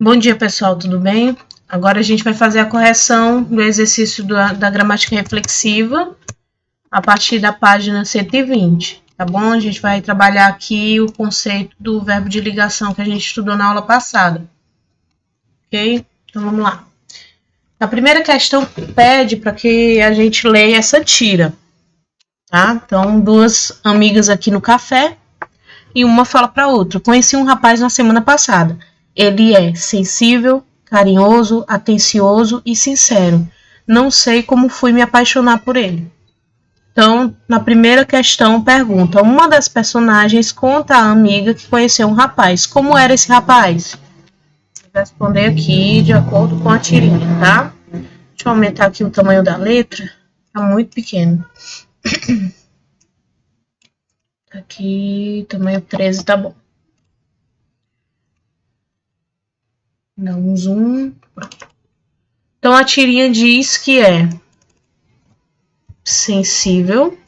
Bom dia, pessoal, tudo bem? Agora a gente vai fazer a correção do exercício da gramática reflexiva a partir da página 120, tá bom? A gente vai trabalhar aqui o conceito do verbo de ligação que a gente estudou na aula passada, ok? Então vamos lá. A primeira questão pede para que a gente leia essa tira, tá? Então, duas amigas aqui no café e uma fala para outra: conheci um rapaz na semana passada. Ele é sensível, carinhoso, atencioso e sincero. Não sei como fui me apaixonar por ele. Então, na primeira questão, pergunta: uma das personagens conta à amiga que conheceu um rapaz. Como era esse rapaz? Vou responder aqui de acordo com a tirinha, tá? Deixa eu aumentar aqui o tamanho da letra. Tá muito pequeno. Aqui, tamanho 13, tá bom. Dá um zoom. Pronto. Então, a tirinha diz que é sensível,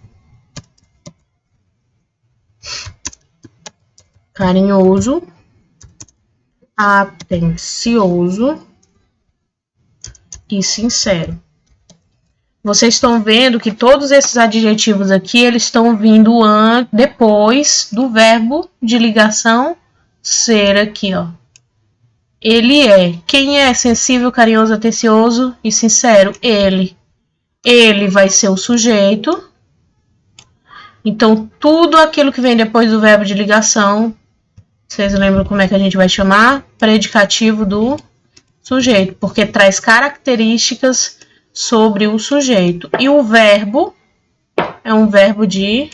carinhoso, atencioso e sincero. Vocês estão vendo que todos esses adjetivos aqui, eles estão vindo depois do verbo de ligação ser aqui, ó. Ele é. Quem é sensível, carinhoso, atencioso e sincero? Ele. Ele vai ser o sujeito. Então, tudo aquilo que vem depois do verbo de ligação, vocês lembram como é que a gente vai chamar? Predicativo do sujeito, porque traz características sobre o sujeito. E o verbo é um verbo de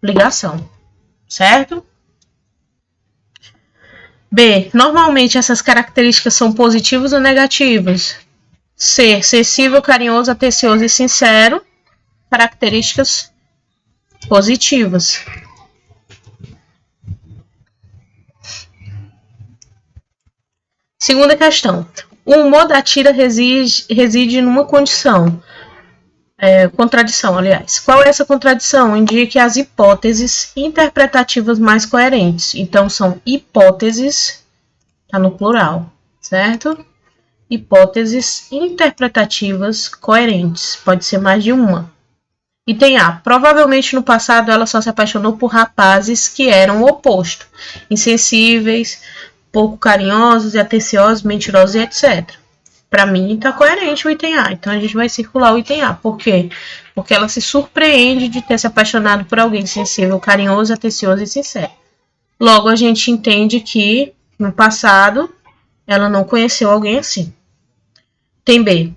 ligação, certo? B. Normalmente essas características são positivas ou negativas? Ser sensível, carinhoso, atencioso e sincero, características positivas. Segunda questão. O humor da tira reside numa contradição, aliás. Qual é essa contradição? Indique as hipóteses interpretativas mais coerentes. Então, são hipóteses, tá no plural, certo? Hipóteses interpretativas coerentes. Pode ser mais de uma. Item A. Provavelmente no passado ela só se apaixonou por rapazes que eram o oposto. Insensíveis, pouco carinhosos e atenciosos, mentirosos e etc. Para mim está coerente o item A. Então a gente vai circular o item A. Por quê? Porque ela se surpreende de ter se apaixonado por alguém sensível, carinhoso, atencioso e sincero. Logo a gente entende que no passado ela não conheceu alguém assim. Item B.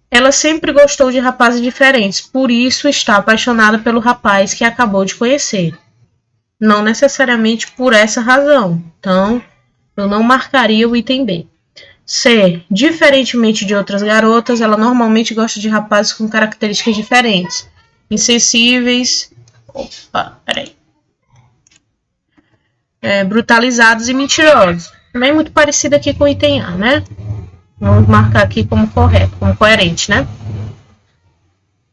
Ela sempre gostou de rapazes diferentes, por isso está apaixonada pelo rapaz que acabou de conhecer. Não necessariamente por essa razão. Então, eu não marcaria o item B. C. Diferentemente de outras garotas, ela normalmente gosta de rapazes com características diferentes. Insensíveis. Brutalizados e mentirosos. Também muito parecido aqui com o item A, né? Vamos marcar aqui como correto, como coerente, né?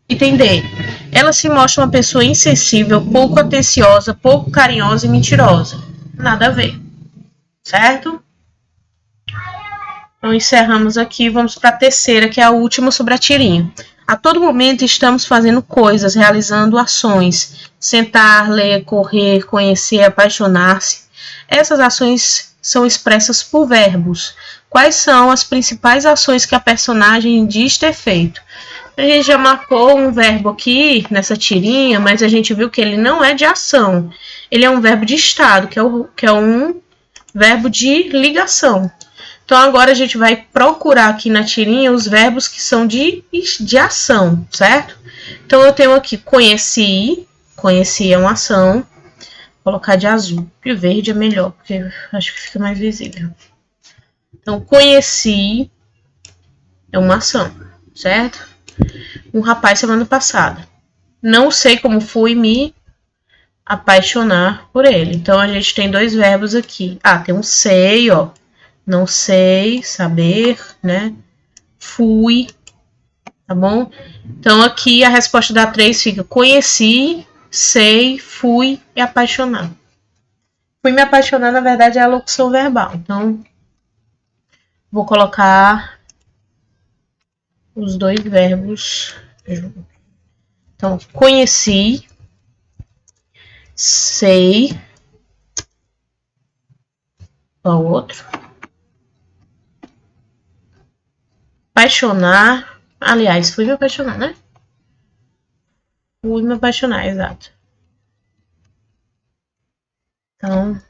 Item D. Ela se mostra uma pessoa insensível, pouco atenciosa, pouco carinhosa e mentirosa. Nada a ver. Certo? Então, encerramos aqui. Vamos para a terceira, que é a última sobre a tirinha. A todo momento estamos fazendo coisas, realizando ações. Sentar, ler, correr, conhecer, apaixonar-se. Essas ações são expressas por verbos. Quais são as principais ações que a personagem diz ter feito? A gente já marcou um verbo aqui nessa tirinha, mas a gente viu que ele não é de ação. Ele é um verbo de estado, que é um verbo de ligação. Então, agora a gente vai procurar aqui na tirinha os verbos que são de ação, certo? Então, eu tenho aqui conheci. Conheci é uma ação. Vou colocar de azul. De verde é melhor, porque acho que fica mais visível. Então, conheci é uma ação, certo? Um rapaz semana passada. Não sei como fui me apaixonar por ele. Então, a gente tem dois verbos aqui. Tem um sei, ó. Não sei, saber, né? Fui, tá bom? Então, aqui a resposta da 3 fica: conheci, sei, fui e apaixonar. Fui me apaixonar, na verdade, é a locução verbal. Então, vou colocar os dois verbos juntos. Então, conheci, sei, qual outro? Apaixonar, aliás, fui me apaixonar, né? Fui me apaixonar, exato. Então,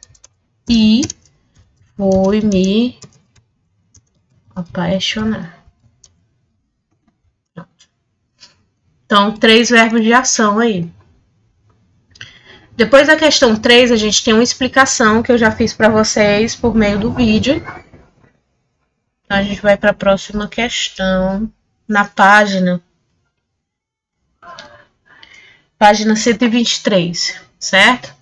e fui me apaixonar. Então, 3 verbos de ação aí. Depois da questão 3, a gente tem uma explicação que eu já fiz para vocês por meio do vídeo. Então, a gente vai para a próxima questão, na página 123, certo?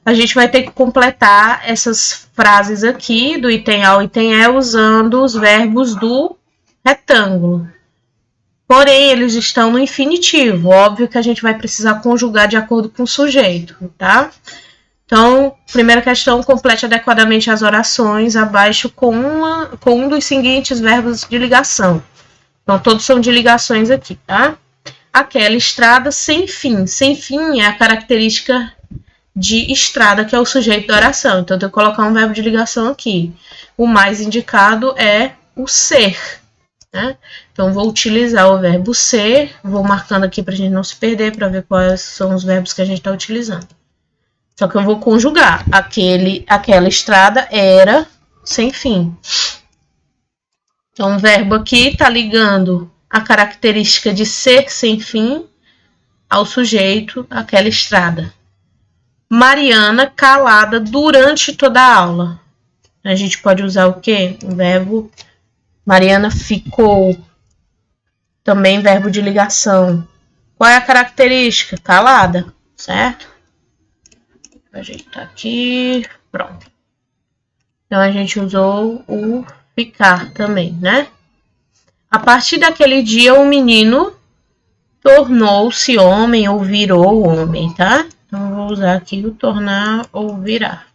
A gente vai ter que completar essas frases aqui, do item A ao item E, usando os verbos do retângulo. Porém, eles estão no infinitivo. Óbvio que a gente vai precisar conjugar de acordo com o sujeito, tá? Então, primeira questão, complete adequadamente as orações abaixo com um dos seguintes verbos de ligação. Então, todos são de ligações aqui, tá? Aquela estrada sem fim. Sem fim é a característica de estrada, que é o sujeito da oração. Então, eu tenho que colocar um verbo de ligação aqui. O mais indicado é o ser, né? Então, vou utilizar o verbo ser. Vou marcando aqui para a gente não se perder, para ver quais são os verbos que a gente está utilizando. Só que eu vou conjugar. Aquela estrada era sem fim. Então, o verbo aqui está ligando a característica de ser sem fim ao sujeito, aquela estrada. Mariana calada durante toda a aula. A gente pode usar o quê? O verbo Mariana ficou. Também verbo de ligação. Qual é a característica? Calada, certo? A gente tá aqui, pronto. Então, a gente usou o ficar também, né? A partir daquele dia, o menino tornou-se homem ou virou homem, tá? Então, eu vou usar aqui o tornar ou virar.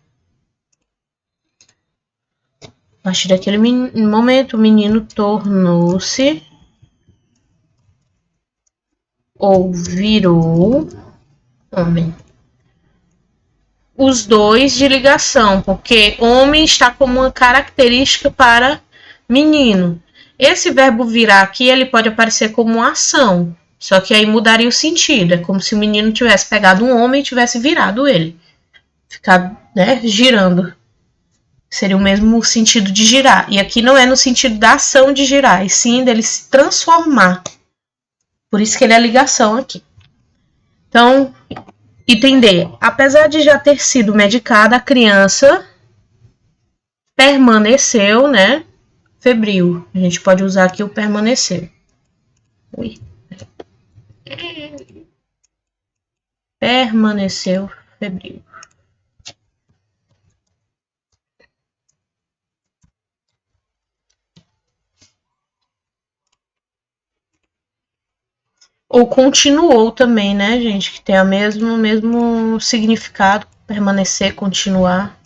A partir daquele momento, o menino tornou-se ou virou homem. Os dois de ligação, porque homem está como uma característica para menino. Esse verbo virar aqui, ele pode aparecer como uma ação, só que aí mudaria o sentido. É como se o menino tivesse pegado um homem e tivesse virado ele. Ficar, né, girando. Seria o mesmo sentido de girar. E aqui não é no sentido da ação de girar, e sim dele se transformar. Por isso que ele é ligação aqui. Então, item D. Apesar de já ter sido medicada, a criança permaneceu, né, febril. A gente pode usar aqui o permaneceu. Ui. Permaneceu febril. Ou continuou também, né, gente? Que tem o mesmo significado. Permanecer, continuar.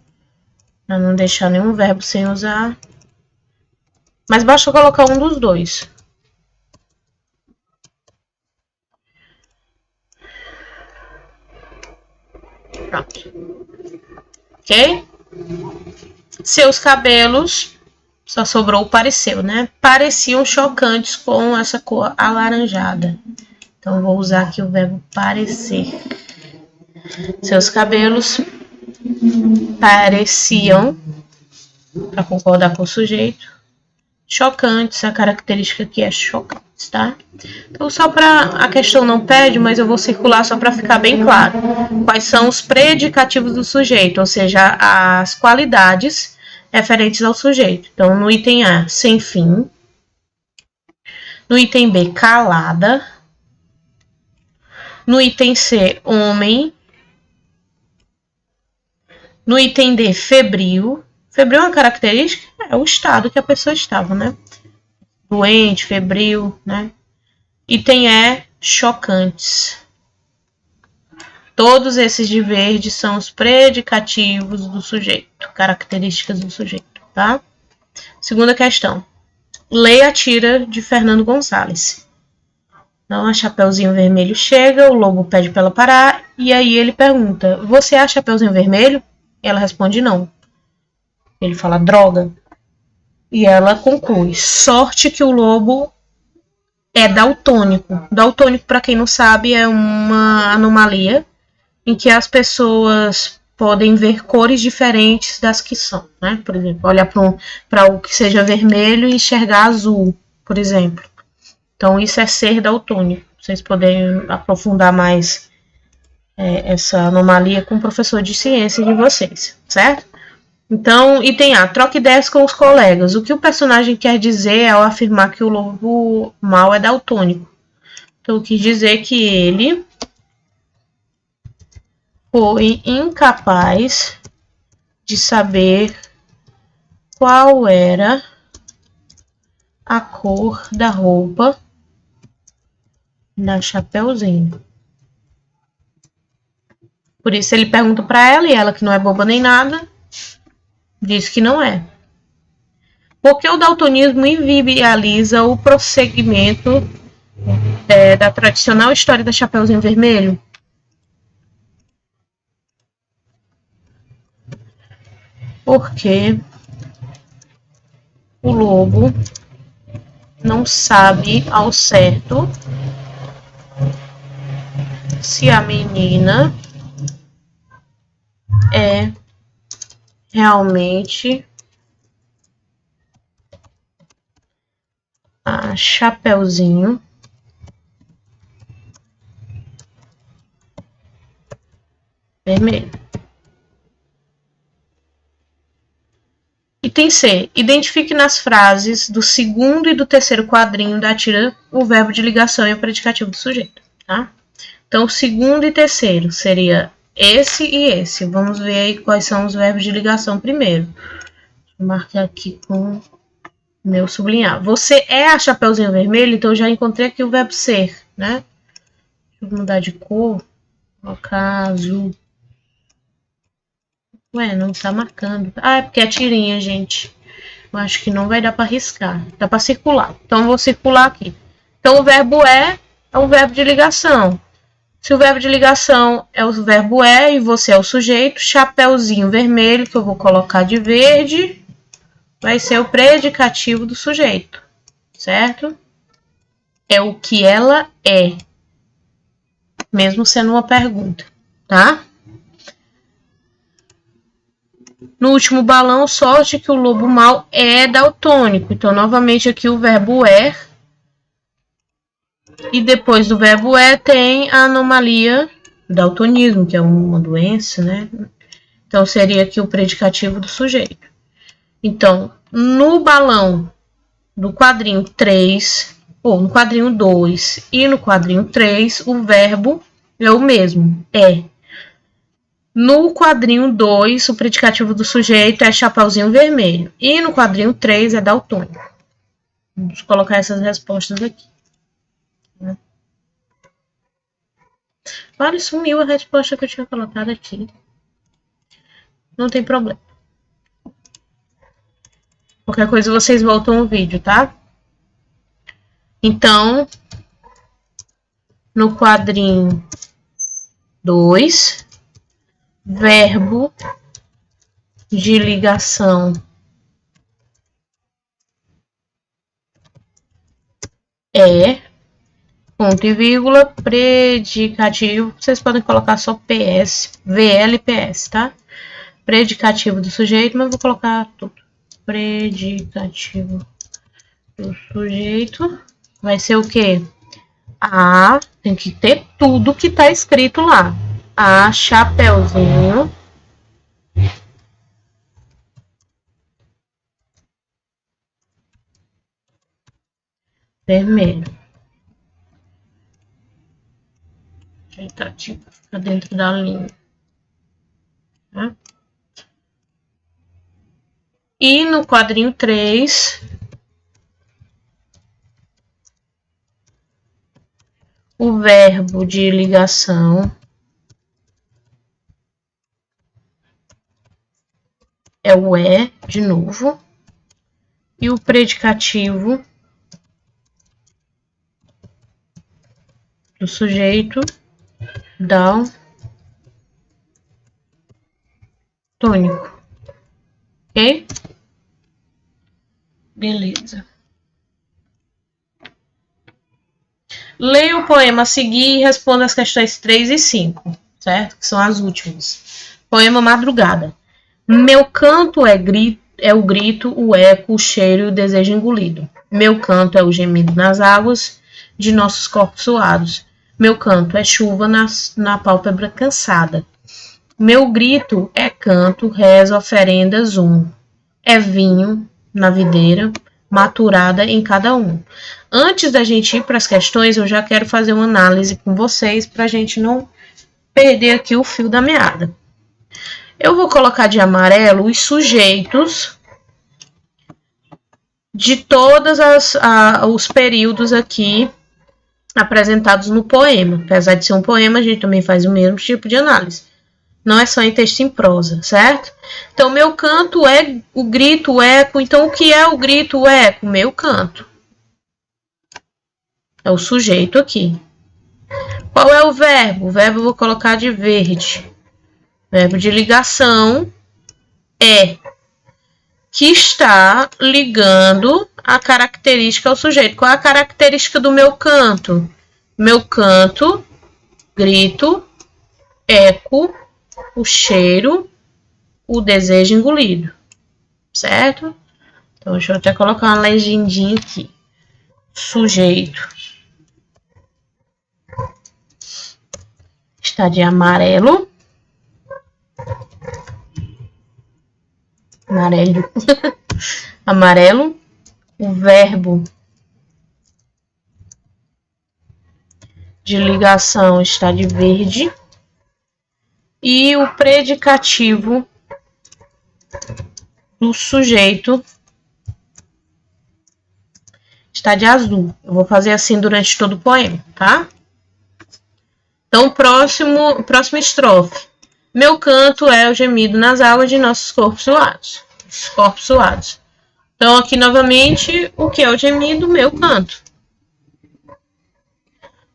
Para não deixar nenhum verbo sem usar. Mas basta colocar um dos dois. Pronto. Ok? Seus cabelos, só sobrou o pareceu, né? Pareciam chocantes com essa cor alaranjada. Então, vou usar aqui o verbo parecer. Seus cabelos pareciam, para concordar com o sujeito, chocantes. A característica aqui é chocantes, tá? Então, só para... A questão não pede, mas eu vou circular só para ficar bem claro. Quais são os predicativos do sujeito, ou seja, as qualidades referentes ao sujeito. Então, no item A, sem fim. No item B, calada. No item C, homem. No item D, febril. Febril é uma característica? É o estado que a pessoa estava, né? Doente, febril, né? Item E, chocantes. Todos esses de verde são os predicativos do sujeito, características do sujeito, tá? Segunda questão. Leia a tira de Fernando Gonçalves. Então, a Chapeuzinho Vermelho chega, o lobo pede para ela parar, e aí ele pergunta, você é a Chapeuzinho Vermelho? E ela responde não. Ele fala, droga. E ela conclui, sorte que o lobo é daltônico. Daltônico, para quem não sabe, é uma anomalia em que as pessoas podem ver cores diferentes das que são, né? Por exemplo, olhar para o que seja vermelho e enxergar azul, por exemplo. Então, isso é ser daltônico. Vocês podem aprofundar mais essa anomalia com o professor de ciência de vocês, certo? Então, item A, troque ideias com os colegas. O que o personagem quer dizer ao afirmar que o lobo mau é daltônico? Então, quis dizer que ele foi incapaz de saber qual era a cor da roupa da Chapeuzinho. Por isso ele pergunta para ela, e ela, que não é boba nem nada, diz que não é. Porque o daltonismo inviabiliza o prosseguimento da tradicional história da Chapeuzinho Vermelho? Porque o lobo não sabe ao certo se a menina é realmente a Chapeuzinho Vermelho. Item C. Identifique nas frases do segundo e do terceiro quadrinho da tira o verbo de ligação e o predicativo do sujeito, tá? Então, segundo e terceiro seria esse e esse. Vamos ver aí quais são os verbos de ligação primeiro. Vou marcar aqui com meu sublinhar. Você é a Chapeuzinho Vermelho, então eu já encontrei aqui o verbo ser, né? Deixa eu mudar de cor. Colocar azul. Ué, não tá marcando. Ah, é porque é tirinha, gente. Eu acho que não vai dar para riscar. Dá para circular. Então, eu vou circular aqui. Então, o verbo é um verbo de ligação. Se o verbo de ligação é o verbo é e você é o sujeito, chapeuzinho vermelho, que eu vou colocar de verde, vai ser o predicativo do sujeito, certo? É o que ela é, mesmo sendo uma pergunta, tá? No último balão, sorte que o lobo mau é daltônico. Então, novamente, aqui o verbo é. E depois do verbo é tem a anomalia daltonismo, que é uma doença, né? Então, seria aqui o predicativo do sujeito. Então, no balão do quadrinho 3, ou no quadrinho 2 e no quadrinho 3, o verbo é o mesmo, é. No quadrinho 2, o predicativo do sujeito é chapeuzinho vermelho. E no quadrinho 3 é daltônico. Vamos colocar essas respostas aqui. Olha, sumiu a resposta que eu tinha colocado aqui. Não tem problema. Qualquer coisa vocês voltam o vídeo, tá? Então, no quadrinho 2, verbo de ligação é, ponto e vírgula, predicativo, vocês podem colocar só PS, VL e PS, tá? Predicativo do sujeito, mas eu vou colocar tudo. Predicativo do sujeito vai ser o quê? A, tem que ter tudo que tá escrito lá. A chapeuzinho vermelho. Tá, tipo, fica dentro da linha. Tá? E no quadrinho 3, o verbo de ligação é o é, de novo. E o predicativo do sujeito daltônico. Ok? Beleza. Leia o poema a seguir e responda as questões 3 e 5, certo? Que são as últimas. Poema Madrugada. Meu canto é o grito, o eco, o cheiro e o desejo engolido. Meu canto é o gemido nas águas de nossos corpos suados. Meu canto é chuva na pálpebra cansada. Meu grito é canto, reza, oferenda, é vinho na videira, maturada em cada um. Antes da gente ir para as questões, eu já quero fazer uma análise com vocês para a gente não perder aqui o fio da meada. Eu vou colocar de amarelo os sujeitos de todos os períodos aqui apresentados no poema. Apesar de ser um poema, a gente também faz o mesmo tipo de análise. Não é só em texto em prosa, certo? Então, meu canto é o grito, o eco. Então, o que é o grito, o eco? Meu canto. É o sujeito aqui. Qual é o verbo? O verbo eu vou colocar de verde. Verbo de ligação é, que está ligando a característica ao sujeito. Qual é a característica do meu canto? Meu canto, grito, eco, o cheiro, o desejo engolido, certo? Então, deixa eu até colocar uma legendinha aqui. Sujeito está de amarelo. Amarelo. O verbo de ligação está de verde. E o predicativo do sujeito está de azul. Eu vou fazer assim durante todo o poema, tá? Então, próxima estrofe. Meu canto é o gemido nas águas de nossos corpos suados. Então, aqui novamente, o que é o gemido? Meu canto.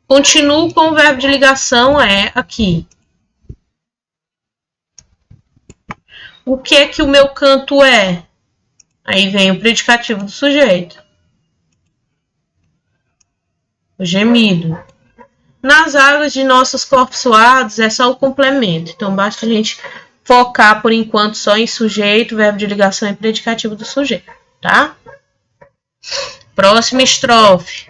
Continuo com o verbo de ligação, é aqui. O que é que o meu canto é? Aí vem o predicativo do sujeito. O gemido. Nas águas de nossos corpos suados é só o complemento. Então, basta a gente focar, por enquanto, só em sujeito, verbo de ligação e predicativo do sujeito, tá? Próxima estrofe.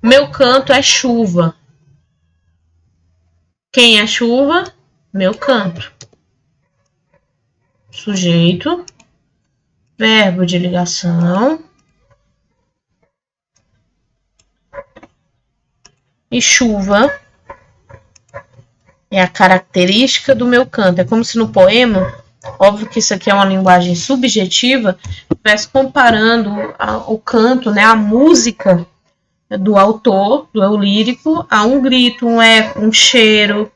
Meu canto é chuva. Quem é chuva? Meu canto. Sujeito, verbo de ligação e chuva é a característica do meu canto. É como se no poema, óbvio que isso aqui é uma linguagem subjetiva, estivesse comparando o canto, né, a música do autor, do eu lírico, a um grito, um eco, um cheiro,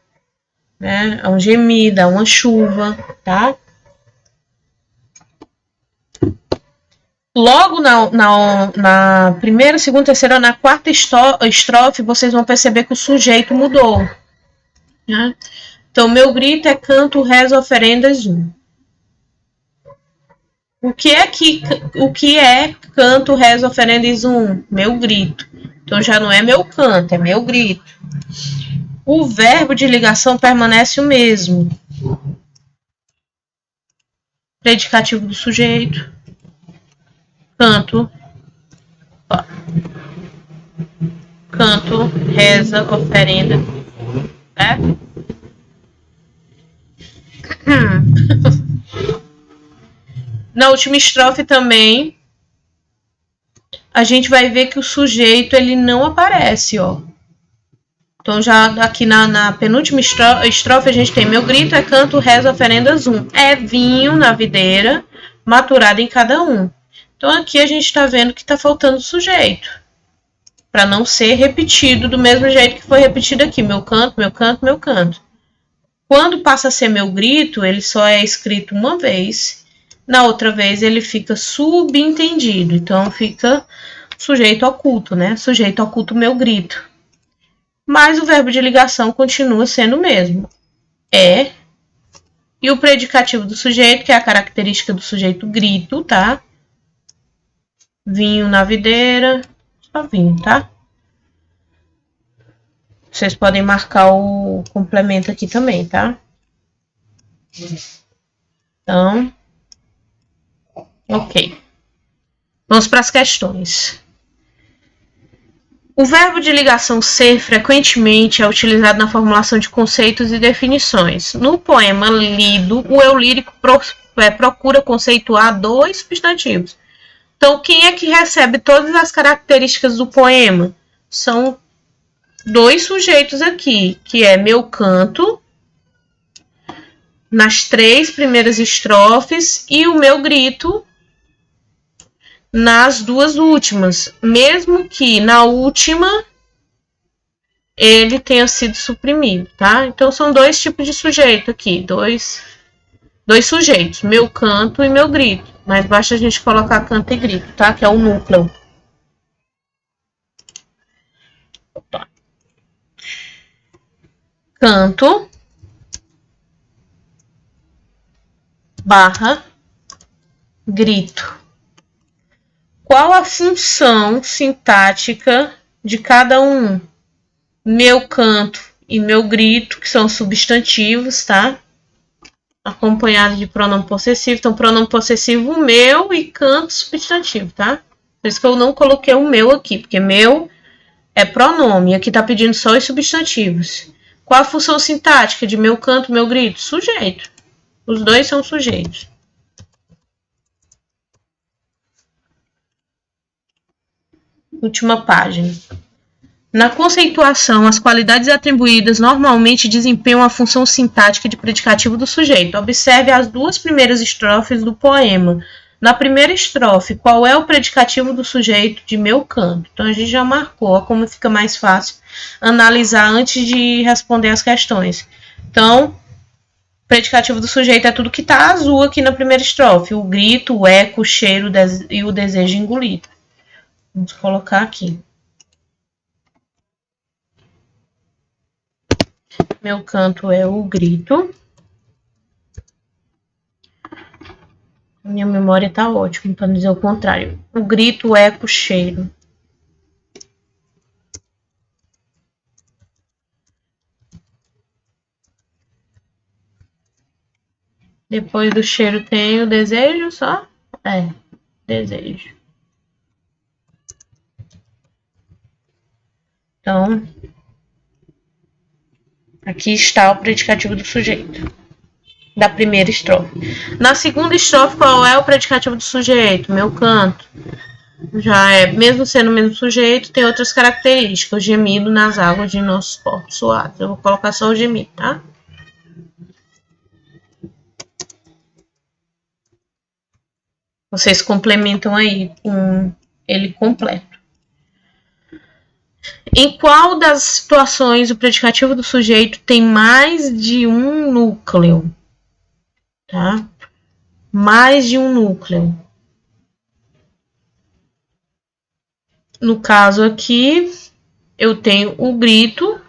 né, a um gemido, a uma chuva, tá? Logo na primeira, segunda, terceira, na quarta estrofe, vocês vão perceber que o sujeito mudou. Né? Então, meu grito é canto, reza, oferendas, O que é canto, reza, oferendas, Meu grito. Então, já não é meu canto, é meu grito. O verbo de ligação permanece o mesmo. Predicativo do sujeito. Canto, reza, oferenda. Na última estrofe também, a gente vai ver que o sujeito ele não aparece, ó. Então, já aqui na penúltima estrofe, a gente tem meu grito é canto, reza, oferendas, é vinho na videira, maturado em cada um. Então, aqui a gente está vendo que está faltando o sujeito. Para não ser repetido do mesmo jeito que foi repetido aqui. Meu canto, meu canto, meu canto. Quando passa a ser meu grito, ele só é escrito uma vez. Na outra vez, ele fica subentendido. Então, fica sujeito oculto, né? Sujeito oculto meu grito. Mas o verbo de ligação continua sendo o mesmo. É. E o predicativo do sujeito, que é a característica do sujeito grito, tá? Vinho na videira. Só vinho, tá? Vocês podem marcar o complemento aqui também, tá? Então, ok. Vamos para as questões. O verbo de ligação ser frequentemente é utilizado na formulação de conceitos e definições. No poema lido, o eu lírico procura conceituar dois substantivos. Então, quem é que recebe todas as características do poema? São dois sujeitos aqui, que é meu canto, nas 3 primeiras estrofes, e o meu grito nas 2 últimas, mesmo que na última ele tenha sido suprimido, tá? Então são 2 tipos de sujeito aqui, dois sujeitos, meu canto e meu grito, mas basta a gente colocar canto e grito, tá? Que é o núcleo. Opa. Canto barra grito. Qual a função sintática de cada um? Meu canto e meu grito, que são substantivos, tá? Acompanhado de pronome possessivo. Então, pronome possessivo meu e canto substantivo, tá? Por isso que eu não coloquei o meu aqui, porque meu é pronome. Aqui tá pedindo só os substantivos. Qual a função sintática de meu canto, meu grito? Sujeito. Os dois são sujeitos. Última página. Na conceituação, as qualidades atribuídas normalmente desempenham a função sintática de predicativo do sujeito. Observe as 2 primeiras estrofes do poema. Na primeira estrofe, qual é o predicativo do sujeito de meu canto? Então, a gente já marcou, ó, como fica mais fácil analisar antes de responder as questões. Então, predicativo do sujeito é tudo que está azul aqui na primeira estrofe. O grito, o eco, o cheiro e o desejo engolido. Vamos colocar aqui. Meu canto é o grito. Minha memória tá ótima, para não dizer o contrário. O grito, o eco, o cheiro. Depois do cheiro tem o desejo só? É, desejo. Então, aqui está o predicativo do sujeito. Da primeira estrofe. Na segunda estrofe, qual é o predicativo do sujeito? Meu canto. Já é, mesmo sendo o mesmo sujeito, tem outras características. O gemido nas águas de nossos corpos suados. Eu vou colocar só o gemido, tá? Vocês complementam aí com ele completo. Em qual das situações o predicativo do sujeito tem mais de um núcleo? Tá? Mais de um núcleo. No caso aqui, eu tenho o grito,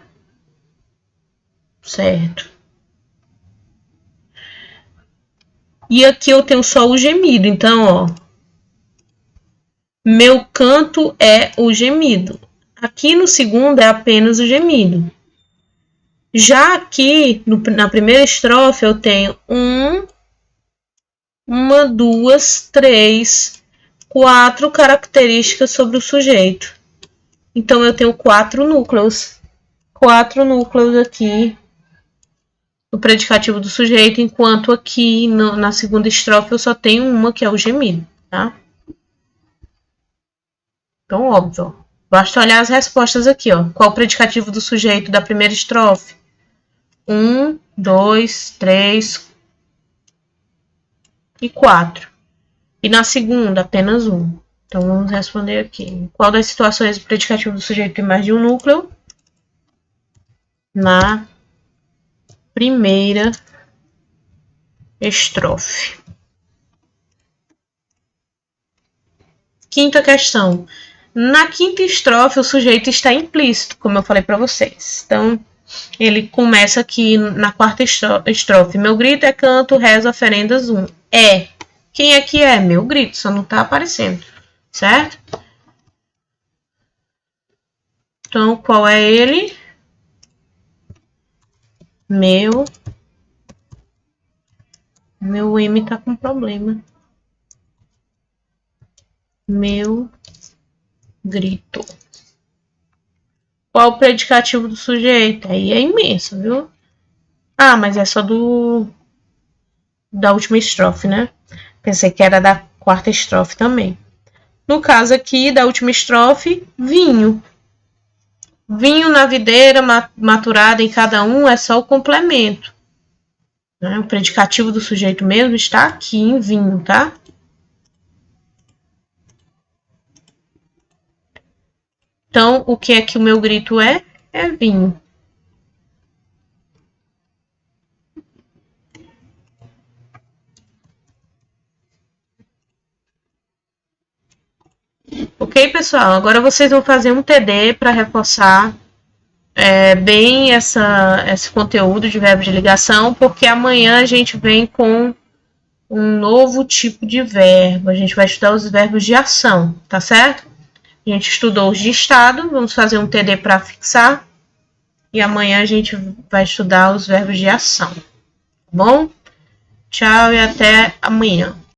certo? E aqui eu tenho só o gemido. Então, ó, meu canto é o gemido. Aqui no segundo é apenas o gemido. Já aqui, na primeira estrofe, eu tenho uma, 2, 3, 4 características sobre o sujeito. Então, eu tenho 4 núcleos. 4 núcleos aqui do predicativo do sujeito, enquanto aqui na segunda estrofe eu só tenho uma, que é o gemido, tá? Então, óbvio, ó. Basta olhar as respostas aqui, ó. Qual o predicativo do sujeito da primeira estrofe? 1, 2, 3 e 4. E na segunda, apenas 1. Então, vamos responder aqui. Qual das situações o predicativo do sujeito tem mais de um núcleo? Na primeira estrofe. Quinta questão. Na quinta estrofe, o sujeito está implícito, como eu falei para vocês. Então, ele começa aqui na quarta estrofe. Meu grito é canto, rezo, oferendas, É. Quem é que é? Meu grito, só não está aparecendo, certo? Então, qual é ele? Meu M tá com problema. Meu grito. Qual o predicativo do sujeito? Aí é imenso, viu? Ah, mas é só da última estrofe, né? Pensei que era da quarta estrofe também. No caso aqui, da última estrofe, vinho. Vinho na videira, maturada em cada um, é só o complemento. Né? O predicativo do sujeito mesmo está aqui em vinho, tá? Então, o que é que o meu grito é? É vinho. Ok, pessoal? Agora vocês vão fazer um TD para reforçar bem esse conteúdo de verbo de ligação, porque amanhã a gente vem com um novo tipo de verbo. A gente vai estudar os verbos de ação, tá certo? A gente estudou os de estado, vamos fazer um TD para fixar. E amanhã a gente vai estudar os verbos de ação, tá bom? Tchau e até amanhã.